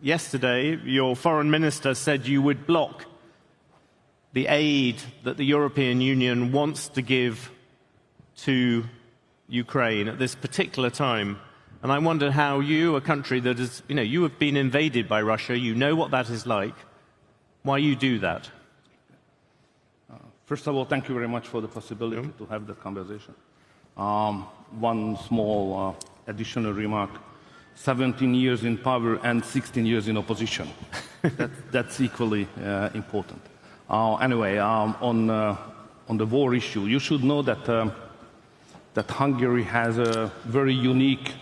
yesterday, your foreign minister said you would block the aid that the European Union wants to give to Ukraine at this particular time. And I wonder how you, a country that is, you have been invaded by Russia, you know what that is like, why you do that. First of all, thank you very much for the possibility to have that conversation. One small additional remark. 17 years in power and 16 years in opposition. That's equally important. Anyway, on the war issue, you should know that Hungary has a very unique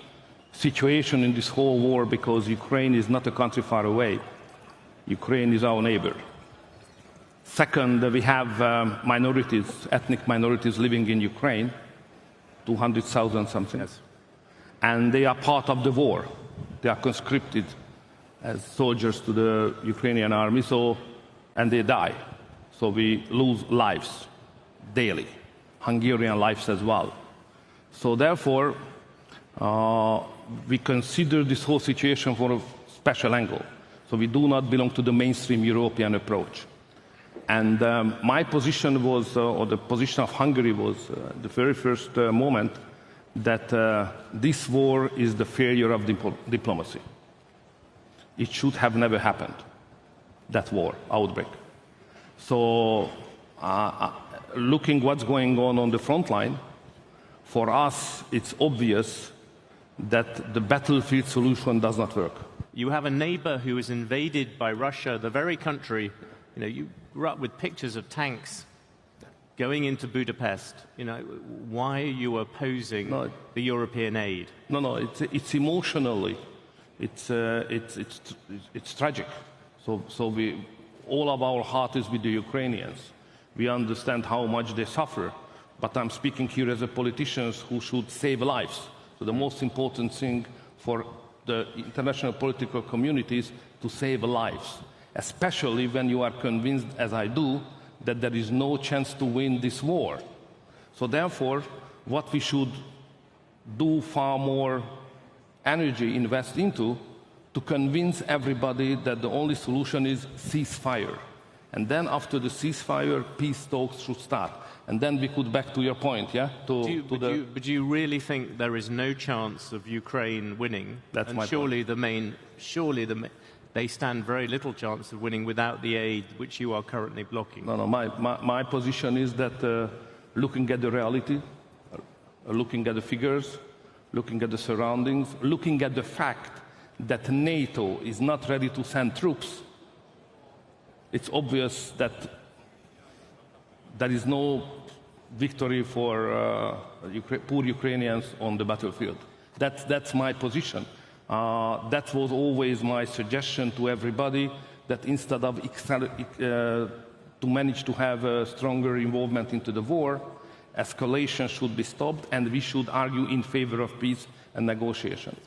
situation in this whole war because Ukraine is not a country far away. Ukraine is our neighbor. Second, we have minorities, ethnic minorities living in Ukraine, 200,000 something. Yes. And they are part of the war. They are conscripted as soldiers to the Ukrainian army, and they die. So we lose lives daily, Hungarian lives as well. So therefore, we consider this whole situation from a special angle. So we do not belong to the mainstream European approach. And my position was, or the position of Hungary was, the very first moment, that this war is the failure of diplomacy. It should have never happened, that war, outbreak. So looking what's going on the front line, for us it's obvious that the battlefield solution does not work. You have a neighbor who is invaded by Russia, the very country, you grew up with pictures of tanks going into Budapest. Why are you opposing the European aid? No, it's emotionally, it's tragic. So all of our heart is with the Ukrainians. We understand how much they suffer, but I'm speaking here as a politician who should save lives. So the most important thing for the international political community is to save lives, especially when you are convinced, as I do, that there is no chance to win this war. So therefore, what we should do far more energy invest into to convince everybody that the only solution is ceasefire. And then after the ceasefire, peace talks should start. And then we could back to your point, yeah? But do you really think there is no chance of Ukraine winning? That's my point. They stand very little chance of winning without the aid which you are currently blocking. No, my position is that looking at the reality, looking at the figures, looking at the surroundings, looking at the fact that NATO is not ready to send troops, it's obvious that there is no victory for poor Ukrainians on the battlefield. That's my position. That was always my suggestion to everybody, that instead of to manage to have a stronger involvement into the war, escalation should be stopped and we should argue in favor of peace and negotiations.